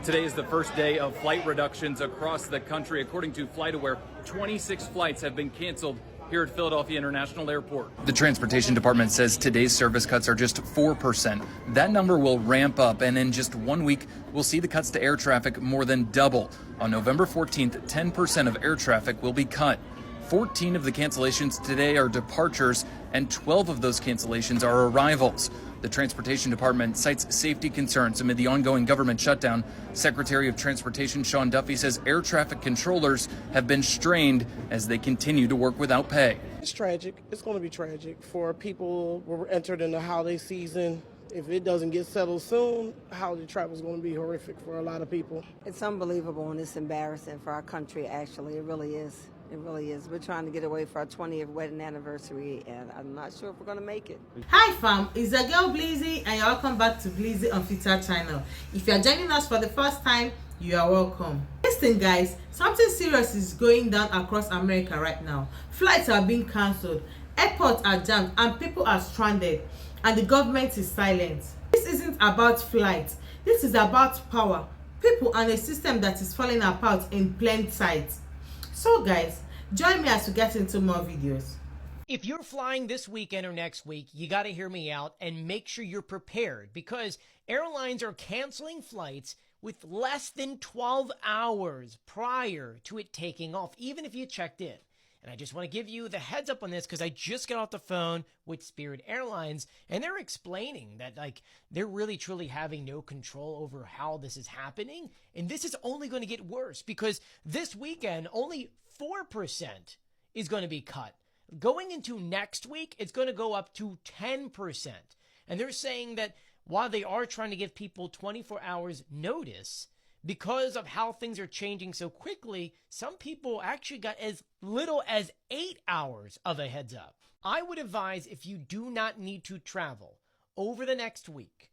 Today is the first day of flight reductions across the country. According to FlightAware, 26 flights have been canceled here at Philadelphia International Airport. The Transportation Department says today's service cuts are just 4%. That number will ramp up, and in just 1 week, we'll see the cuts to air traffic more than double. On November 14th, 10% of air traffic will be cut. 14 of the cancellations today are departures, and 12 of those cancellations are arrivals. The Transportation Department cites safety concerns amid the ongoing government shutdown. Secretary of Transportation Sean Duffy says air traffic controllers have been strained as they continue to work without pay. It's tragic. It's going to be tragic for people. We're entered in the holiday season. If it doesn't get settled soon, holiday travel is going to be horrific for a lot of people. It's unbelievable and it's embarrassing for our country, actually. It really is. It really is. We're trying to get away for our 20th wedding anniversary, and I'm not sure if we're going to make it. Hi fam, it's your girl Blizzy, and you're welcome back to Blizzy on Twitter channel. If you're joining us for the first time, you are welcome. Listen guys, something serious is going down across America right now. Flights are being cancelled, airports are jammed, and people are stranded, and the government is silent. This isn't about flights. This is about power, people, and a system that is falling apart in plain sight. So guys, join me as we get into more videos. If you're flying this weekend or next week, you got to hear me out and make sure you're prepared, because airlines are canceling flights with less than 12 hours prior to it taking off, even if you checked in. And I just want to give you the heads up on this because I just got off the phone with Spirit Airlines, and they're explaining that they're really truly having no control over how this is happening. And this is only going to get worse because this weekend, only 4% is going to be cut. Going into next week, it's going to go up to 10%. And they're saying that while they are trying to give people 24 hours notice, because of how things are changing so quickly, some people actually got as little as 8 hours of a heads up. I would advise, if you do not need to travel over the next week,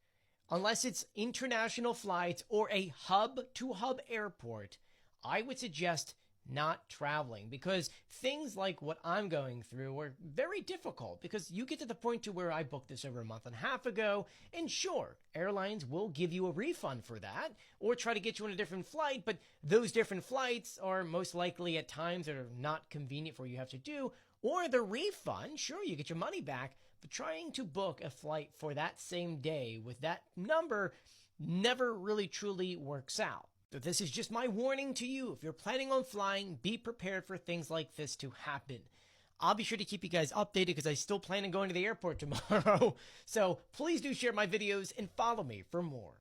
unless it's international flights or a hub-to-hub airport, I would suggest not traveling, because things like what I'm going through are very difficult, because you get to the point to where I booked this over a month and a half ago, and sure, airlines will give you a refund for that or try to get you on a different flight, but those different flights are most likely at times that are not convenient for you have to do, or the refund, sure, you get your money back, but trying to book a flight for that same day with that number never really truly works out. So this is just my warning to you. If you're planning on flying, be prepared for things like this to happen. I'll be sure to keep you guys updated because I still plan on going to the airport tomorrow. So please do share my videos and follow me for more.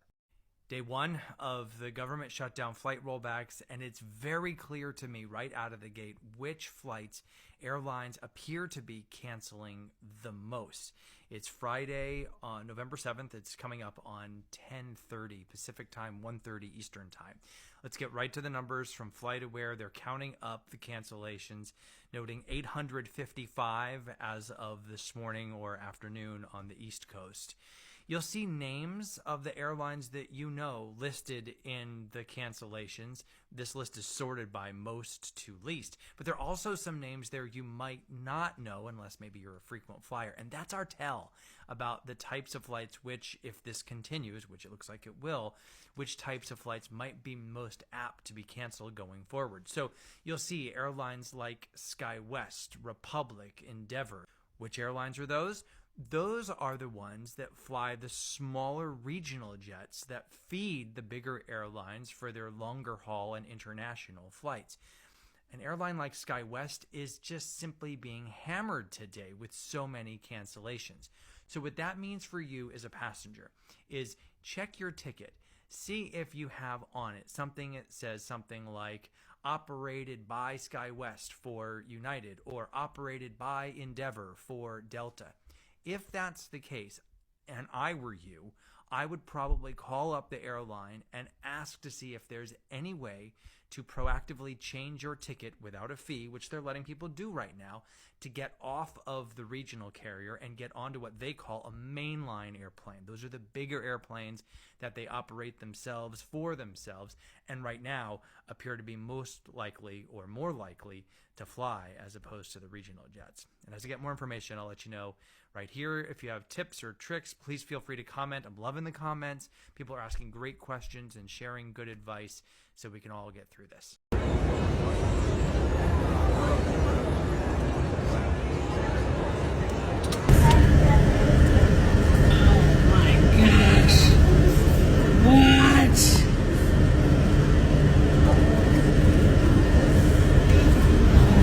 Day one of the government shutdown flight rollbacks, and it's very clear to me right out of the gate which flights airlines appear to be canceling the most. It's Friday on November 7th. It's coming up on 10:30 Pacific time, 1:30 Eastern time. Let's get right to the numbers from FlightAware. They're counting up the cancellations, noting 855 as of this morning or afternoon on the East Coast. You'll see names of the airlines that you know listed in the cancellations. This list is sorted by most to least, but there are also some names there you might not know unless maybe you're a frequent flyer. And that's our tell about the types of flights which, if this continues, which it looks like it will, which types of flights might be most apt to be canceled going forward. So you'll see airlines like SkyWest, Republic, Endeavor. Which airlines are those? Those are the ones that fly the smaller regional jets that feed the bigger airlines for their longer haul and international flights. An airline like SkyWest is just simply being hammered today with so many cancellations. So what that means for you as a passenger is check your ticket. See if you have on it something that says something like operated by SkyWest for United or operated by Endeavor for Delta. If that's the case, and I were you, I would probably call up the airline and ask to see if there's any way to proactively change your ticket without a fee, which they're letting people do right now, to get off of the regional carrier and get onto what they call a mainline airplane. Those are the bigger airplanes that they operate themselves for themselves, and right now appear to be most likely or more likely to fly as opposed to the regional jets. And as I get more information, I'll let you know right here. If you have tips or tricks, please feel free to comment. I'm loving the comments. People are asking great questions and sharing good advice so we can all get through this.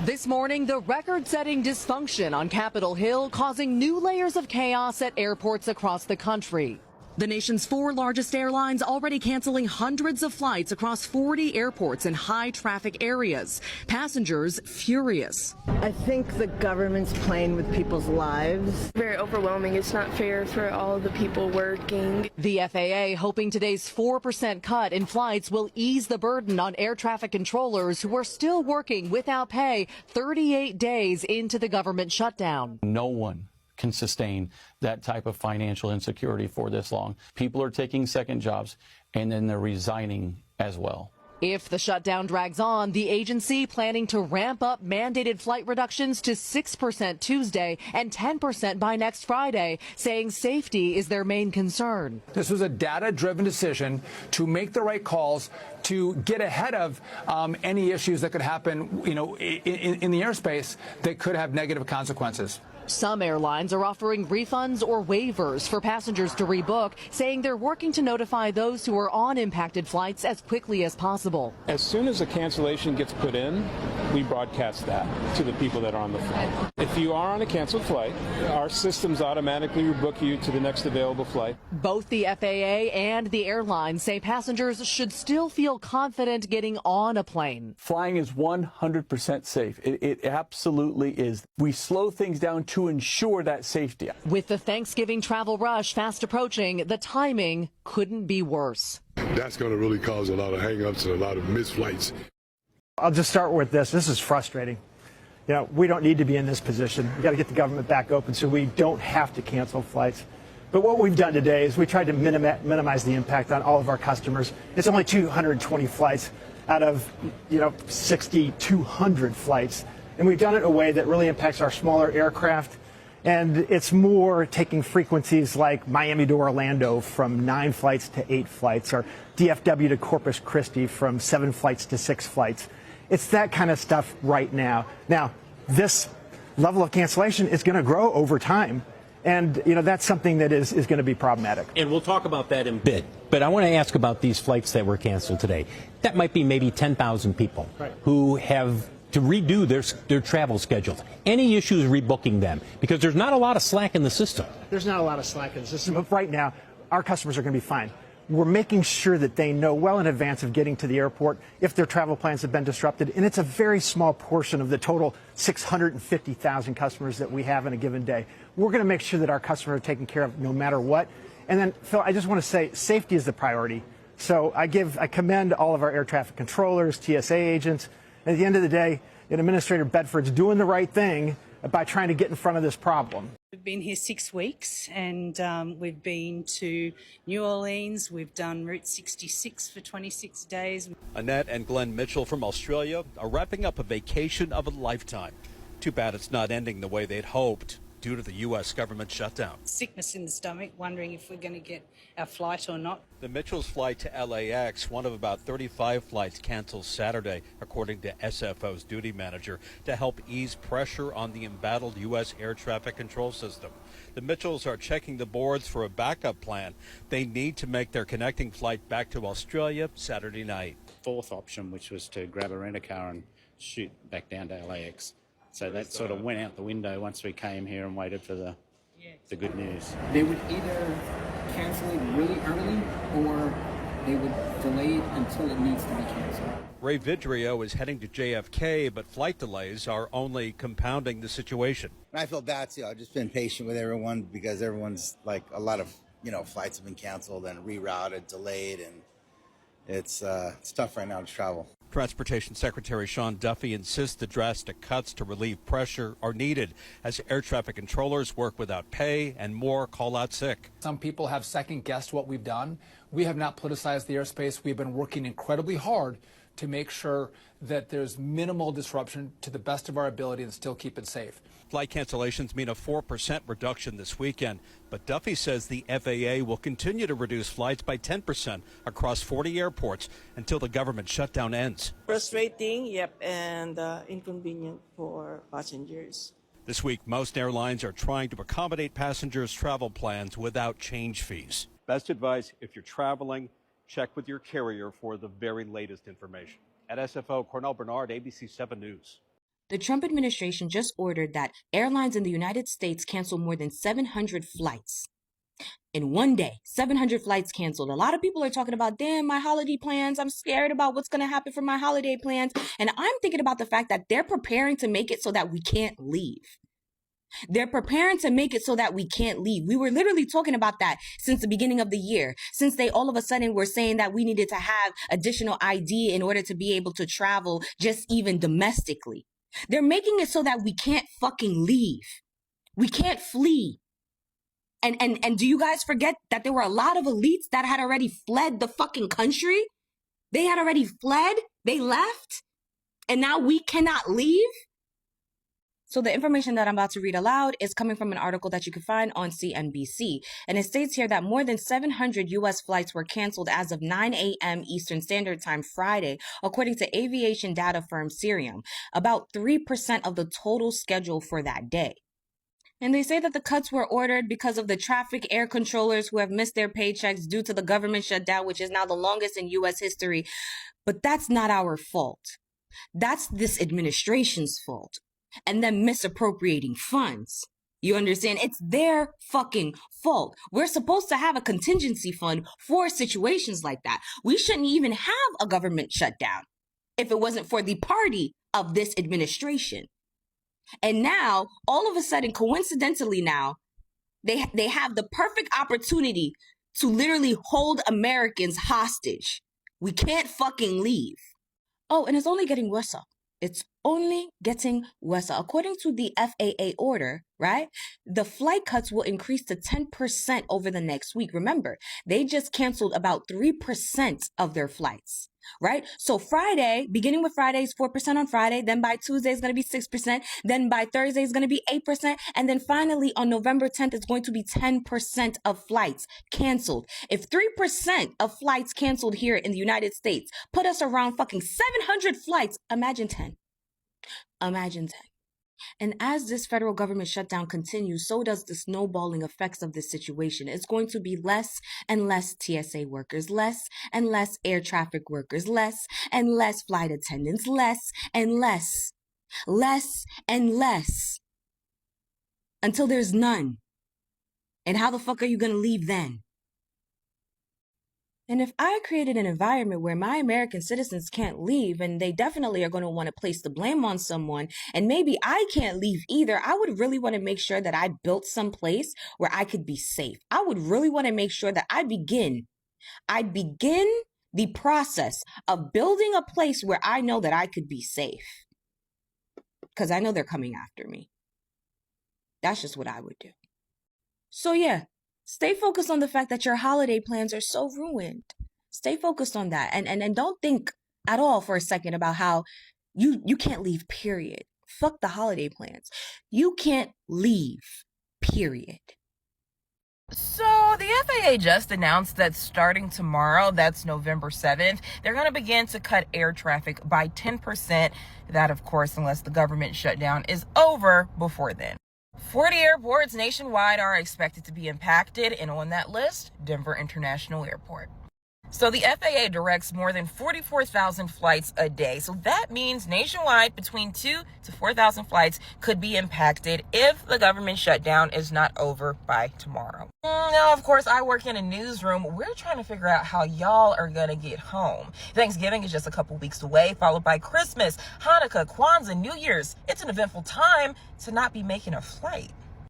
This morning, the record-setting dysfunction on Capitol Hill causing new layers of chaos at airports across the country. The nation's 4 largest airlines already canceling hundreds of flights across 40 airports in high-traffic areas. Passengers furious. I think the government's playing with people's lives. Very overwhelming. It's not fair for all the people working. The FAA hoping today's 4% cut in flights will ease the burden on air traffic controllers who are still working without pay 38 days into the government shutdown. No one can sustain that type of financial insecurity for this long. People are taking second jobs, and then they're resigning as well. If the shutdown drags on, the agency planning to ramp up mandated flight reductions to 6% Tuesday and 10% by next Friday, saying safety is their main concern. This was a data-driven decision to make the right calls, to get ahead of any issues that could happen, in the airspace that could have negative consequences. Some airlines are offering refunds or waivers for passengers to rebook, saying they're working to notify those who are on impacted flights as quickly as possible. As soon as a cancellation gets put in, we broadcast that to the people that are on the flight. If you are on a canceled flight, our systems automatically rebook you to the next available flight. Both the FAA and the airlines say passengers should still feel confident getting on a plane. Flying is 100% safe. It absolutely is. We slow things down to ensure that safety. With the Thanksgiving travel rush fast approaching, the timing couldn't be worse. That's going to really cause a lot of hang-ups and a lot of missed flights. I'll just start with this. This is frustrating. We don't need to be in this position. We've got to get the government back open so we don't have to cancel flights. But what we've done today is we tried to minimize the impact on all of our customers. It's only 220 flights out of 6,200 flights. And we've done it in a way that really impacts our smaller aircraft. And it's more taking frequencies like Miami to Orlando from 9 flights to 8 flights, or DFW to Corpus Christi from 7 flights to 6 flights. It's that kind of stuff right now. Now, this level of cancellation is going to grow over time. And, that's something that is going to be problematic. And we'll talk about that in a bit. But I want to ask about these flights that were canceled today. That might be maybe 10,000 people who have to redo their travel schedules. Any issues rebooking them? Because there's not a lot of slack in the system. There's not a lot of slack in the system. But right now, our customers are going to be fine. We're making sure that they know well in advance of getting to the airport if their travel plans have been disrupted. And it's a very small portion of the total 650,000 customers that we have in a given day. We're going to make sure that our customers are taken care of no matter what. And then, Phil, I just want to say safety is the priority. So I commend all of our air traffic controllers, TSA agents. At the end of the day, Administrator Bedford's doing the right thing by trying to get in front of this problem. We've been here 6 weeks, and we've been to New Orleans. We've done Route 66 for 26 days. Annette and Glenn Mitchell from Australia are wrapping up a vacation of a lifetime. Too bad it's not ending the way they'd hoped due to the U.S. government shutdown. Sickness in the stomach, wondering if we're going to get our flight or not. The Mitchells' flight to LAX, one of about 35 flights canceled Saturday, according to SFO's duty manager, to help ease pressure on the embattled U.S. air traffic control system. The Mitchells are checking the boards for a backup plan. They need to make their connecting flight back to Australia Saturday night. Fourth option, which was to grab a rent-a-car and shoot back down to LAX. So that sort of went out the window once we came here and waited for the good news. They would either cancel it really early or they would delay it until it needs to be canceled. Ray Vidrio is heading to JFK, but flight delays are only compounding the situation. I feel bad too. I've just been patient with everyone because everyone's like a lot of flights have been canceled and rerouted, delayed, and it's tough right now to travel. Transportation Secretary Sean Duffy insists the drastic cuts to relieve pressure are needed as air traffic controllers work without pay and more call out sick. Some people have second-guessed what we've done. We have not politicized the airspace. We've been working incredibly hard to make sure that there's minimal disruption to the best of our ability and still keep it safe. Flight cancellations mean a 4% reduction this weekend, but Duffy says the FAA will continue to reduce flights by 10% across 40 airports until the government shutdown ends. Frustrating, yep, and inconvenient for passengers. This week, most airlines are trying to accommodate passengers' travel plans without change fees. Best advice, if you're traveling, check with your carrier for the very latest information. At SFO, Cornell Bernard, ABC 7 News. The Trump administration just ordered that airlines in the United States cancel more than 700 flights. In one day, 700 flights canceled. A lot of people are talking about, damn, my holiday plans. I'm scared about what's going to happen for my holiday plans. And I'm thinking about the fact that they're preparing to make it so that we can't leave. They're preparing to make it so that we can't leave. We were literally talking about that since the beginning of the year, since they all of a sudden were saying that we needed to have additional ID in order to be able to travel just even domestically. They're making it so that we can't fucking leave. We can't flee. And do you guys forget that there were a lot of elites that had already fled the fucking country? They had already fled. They left. And now we cannot leave. So the information that I'm about to read aloud is coming from an article that you can find on CNBC. And it states here that more than 700 U.S. flights were canceled as of 9 a.m. Eastern Standard Time Friday, according to aviation data firm Cirium, about 3% of the total schedule for that day. And they say that the cuts were ordered because of the traffic air controllers who have missed their paychecks due to the government shutdown, which is now the longest in U.S. history. But that's not our fault. That's this administration's fault. And then misappropriating funds. You understand? It's their fucking fault. We're supposed to have a contingency fund for situations like that. We shouldn't even have a government shutdown if it wasn't for the party of this administration. And now, all of a sudden, coincidentally now, they have the perfect opportunity to literally hold Americans hostage. We can't fucking leave. Oh, and it's only getting worse. It's only getting worse. According to the FAA order, right, the flight cuts will increase to 10% over the next week. Remember, they just canceled about 3% of their flights, right? So Friday, beginning with Friday is 4% on Friday. Then by Tuesday is going to be 6%. Then by Thursday is going to be 8%. And then finally on November 10th, it's going to be 10% of flights canceled. If 3% of flights canceled here in the United States put us around fucking 700 flights, imagine 10. Imagine 10. And as this federal government shutdown continues, so does the snowballing effects of this situation. It's going to be less and less TSA workers, less and less air traffic workers, less and less flight attendants, less and less, less and less, until there's none. And how the fuck are you going to leave then? And if I created an environment where my American citizens can't leave, and they definitely are going to want to place the blame on someone, and maybe I can't leave either, I would really want to make sure that I built some place where I could be safe. I would really want to make sure that I begin the process of building a place where I know that I could be safe. Because I know they're coming after me. That's just what I would do. So yeah. Stay focused on the fact that your holiday plans are so ruined. Stay focused on that. And don't think at all for a second about how you can't leave, period. Fuck the holiday plans. You can't leave, period. So the FAA just announced that starting tomorrow, that's November 7th, they're going to begin to cut air traffic by 10%. That, of course, unless the government shutdown is over before then. 40 airports nationwide are expected to be impacted, and on that list, Denver International Airport. So the FAA directs more than 44,000 flights a day. So that means nationwide between 2,000 to 4,000 flights could be impacted if the government shutdown is not over by tomorrow. Now, of course, I work in a newsroom. We're trying to figure out how y'all are going to get home. Thanksgiving is just a couple weeks away, followed by Christmas, Hanukkah, Kwanzaa, New Year's. It's an eventful time to not be making a flight.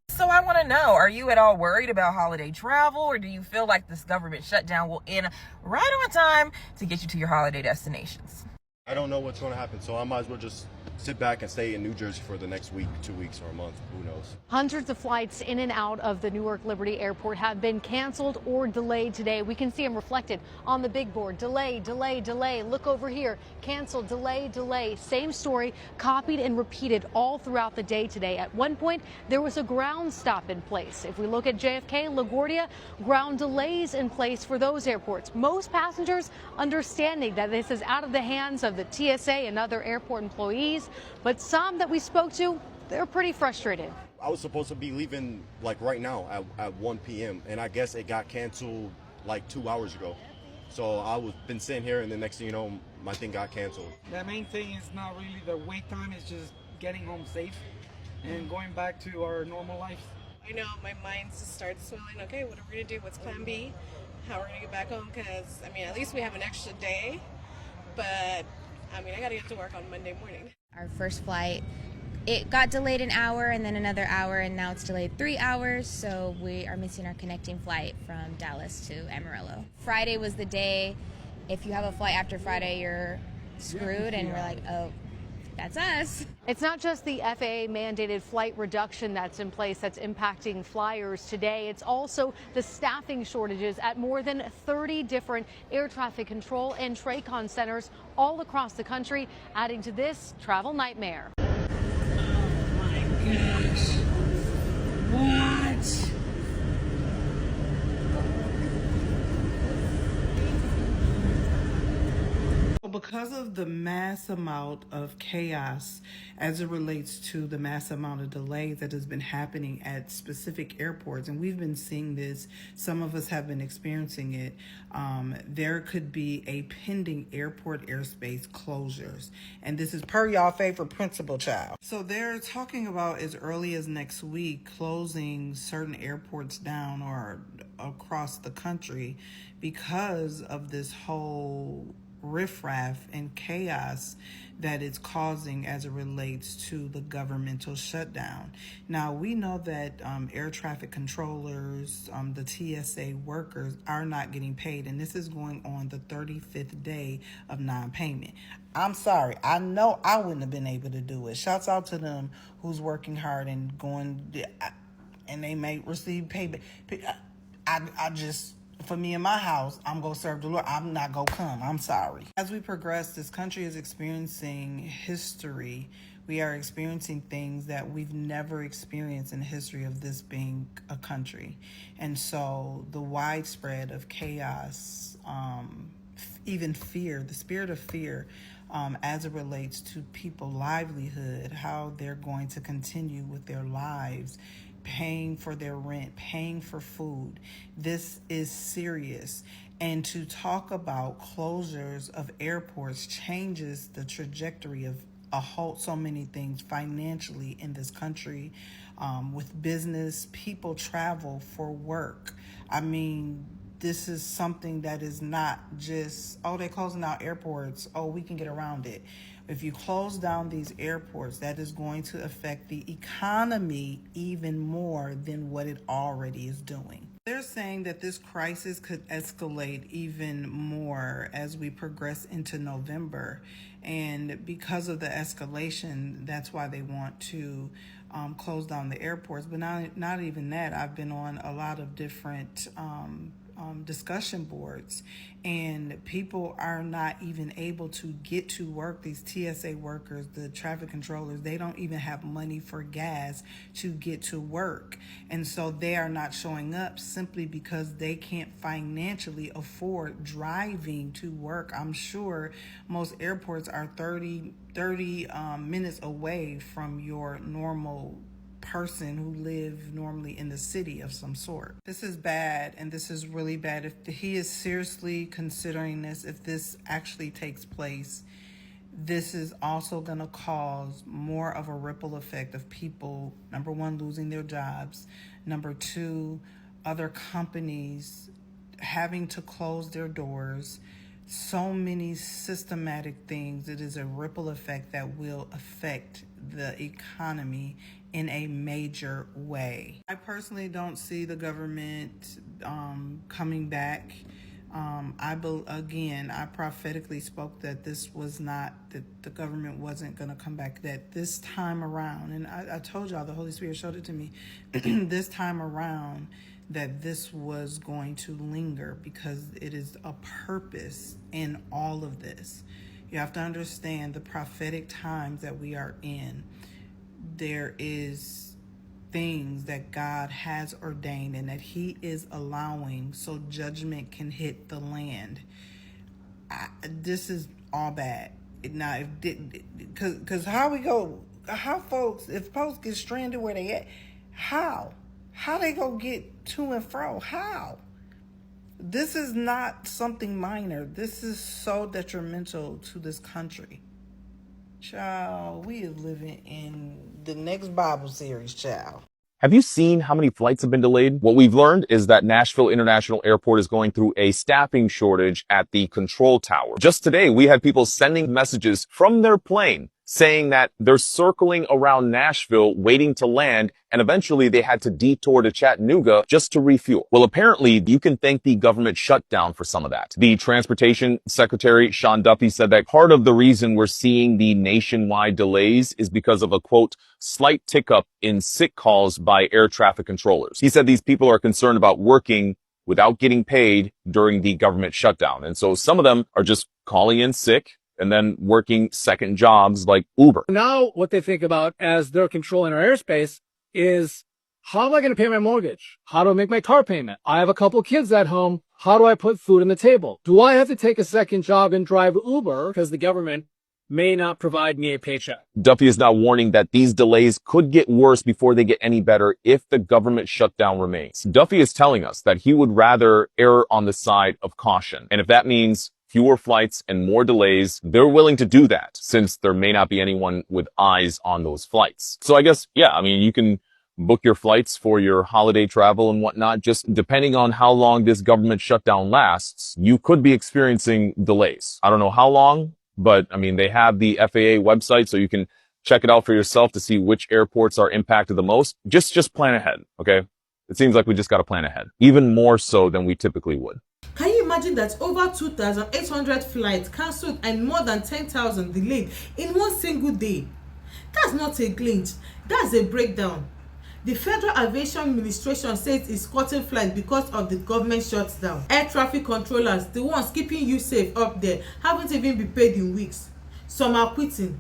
So I want to know, are you at all worried about holiday travel, or do you feel like this government shutdown will end right on time to get you to your holiday destinations? I don't know what's going to happen, so I might as well just sit back and stay in New Jersey for the next week, 2 weeks, or a month. Who knows? Hundreds of flights in and out of the Newark Liberty Airport have been canceled or delayed today. We can see them reflected on the big board. Delay, delay, delay. Look over here. Canceled, delay, delay. Same story, copied and repeated all throughout the day today. At one point, there was a ground stop in place. If we look at JFK, LaGuardia, ground delays in place for those airports. Most passengers understanding that this is out of the hands of the TSA and other airport employees, but some that we spoke to, they're pretty frustrated. I was supposed to be leaving like right now at 1 p.m. and I guess it got canceled like 2 hours ago. So I was been sitting here, and the next thing you know, my thing got canceled. The main thing is not really the wait time, it's just getting home safe and going back to our normal lives. I know my mind just starts swelling. Okay, what are we gonna do? What's plan B? How are we gonna get back home? Because I mean, at least we have an extra day, but I mean, I gotta get to work on Monday morning. Our first flight, it got delayed an hour and then another hour, and now it's delayed 3 hours, so we are missing our connecting flight from Dallas to Amarillo. Friday was the day. If you have a flight after Friday, you're screwed, and we're like, oh, that's us. It's not just the FAA mandated flight reduction that's in place that's impacting flyers today. It's also the staffing shortages at more than 30 different air traffic control and TRACON centers all across the country, adding to this travel nightmare. Gosh. What? Because of the mass amount of chaos as it relates to the mass amount of delays that has been happening at specific airports, and we've been seeing this, some of us have been experiencing it, there could be a pending airport airspace closures. And this is per y'all favorite principal child. So they're talking about as early as next week closing certain airports down or across the country because of this whole riffraff and chaos that it's causing as it relates to the governmental shutdown. Now, we know that air traffic controllers, the TSA workers are not getting paid, and this is going on the 35th day of non-payment. I'm sorry, I know I wouldn't have been able to do it. Shouts out to them who's working hard and going, and they may receive payment. I just, for me in my house, I'm going to serve the Lord. I'm not going to come. I'm sorry. As we progress, this country is experiencing history. We are experiencing things that we've never experienced in the history of this being a country. And so the widespread of chaos, even fear, the spirit of fear, as it relates to people's livelihood, how they're going to continue with their lives, paying for their rent, paying for food. This is serious. And to talk about closures of airports changes the trajectory of so many things financially in this country. With business, people travel for work. I mean, this is something that is not just, oh, they're closing down airports, oh, we can get around it. If you close down these airports, that is going to affect the economy even more than what it already is doing. They're saying that this crisis could escalate even more as we progress into November. And because of the escalation, that's why they want to close down the airports. But not even that. I've been on a lot of different discussion boards, and people are not even able to get to work. These TSA workers, the traffic controllers, they don't even have money for gas to get to work. And so they are not showing up simply because they can't financially afford driving to work. I'm sure most airports are 30 minutes away from your normal person who live normally in the city of some sort. This is bad, and this is really bad. If he is seriously considering this, if this actually takes place, this is also going to cause more of a ripple effect of people, number one, losing their jobs, number two, other companies having to close their doors. So many systematic things. It is a ripple effect that will affect the economy in a major way. I personally don't see the government coming back I prophetically spoke that this was not, that the government wasn't going to come back, that this time around, and I told y'all, the Holy Spirit showed it to me, this time around, that this was going to linger because it is a purpose in all of this. You have to understand the prophetic times that we are in. There is things that God has ordained and that he is allowing so judgment can hit the land. This is all bad. Now, because if folks get stranded where they at, how they go get to and fro? How? This is not something minor. This is so detrimental to this country. Child, we are living in the next Bible series, child. Have you seen how many flights have been delayed? What we've learned is that Nashville International Airport is going through a staffing shortage at the control tower. Just today, we had people sending messages from their plane saying that they're circling around Nashville waiting to land, and eventually they had to detour to Chattanooga just to refuel. Well, apparently you can thank the government shutdown for some of that. The Transportation Secretary, Sean Duffy, said that part of the reason we're seeing the nationwide delays is because of a, quote, slight tick up in sick calls by air traffic controllers. He said these people are concerned about working without getting paid during the government shutdown. And so some of them are just calling in sick and then working second jobs like Uber. Now what they think about as they're controlling our airspace is, how am I going to pay my mortgage? How do I make my car payment? I have a couple kids at home. How do I put food on the table? Do I have to take a second job and drive Uber because the government may not provide me a paycheck? Duffy is now warning that these delays could get worse before they get any better if the government shutdown remains. Duffy is telling us that he would rather err on the side of caution. And if that means fewer flights and more delays, they're willing to do that since there may not be anyone with eyes on those flights. So I guess, yeah, I mean, you can book your flights for your holiday travel and whatnot. Just depending on how long this government shutdown lasts, you could be experiencing delays. I don't know how long, but I mean, they have the FAA website, so you can check it out for yourself to see which airports are impacted the most. Just plan ahead, okay? It seems like we just got to plan ahead, even more so than we typically would. Can you imagine that over 2,800 flights cancelled and more than 10,000 delayed in one single day? That's not a glitch, that's a breakdown. The Federal Aviation Administration says it's cutting flights because of the government shutdown. Air traffic controllers, the ones keeping you safe up there, haven't even been paid in weeks. Some are quitting,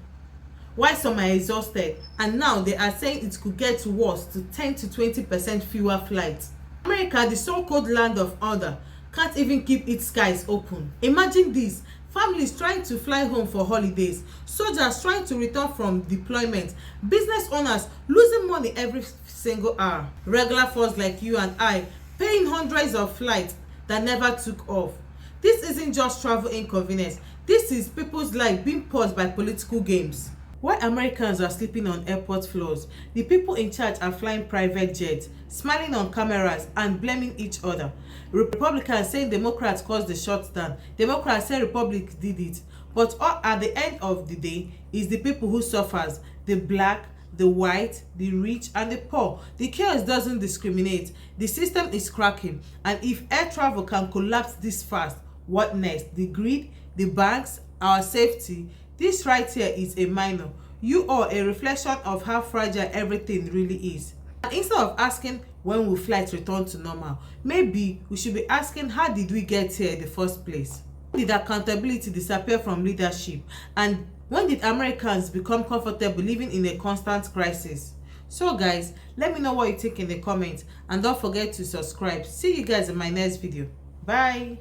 while some are exhausted, and now they are saying it could get worse to 10 to 20% fewer flights. America, the so-called land of order, can't even keep its skies open. Imagine this: families trying to fly home for holidays, soldiers trying to return from deployment, business owners losing money every single hour, regular folks like you and I paying hundreds of flights that never took off. This isn't just travel inconvenience, this is people's life being paused by political games. While Americans are sleeping on airport floors, the people in charge are flying private jets, smiling on cameras and blaming each other. Republicans saying Democrats caused the shutdown, Democrats say Republicans did it. But all at the end of the day is the people who suffers, the black, the white, the rich and the poor. The chaos doesn't discriminate. The system is cracking, and if air travel can collapse this fast, what next? The grid, the banks, our safety. This right here is a minor. You are a reflection of how fragile everything really is. And instead of asking when will flights return to normal, maybe we should be asking, how did we get here in the first place? When did accountability disappear from leadership? And when did Americans become comfortable living in a constant crisis? So guys, let me know what you think in the comments, and don't forget to subscribe. See you guys in my next video. Bye.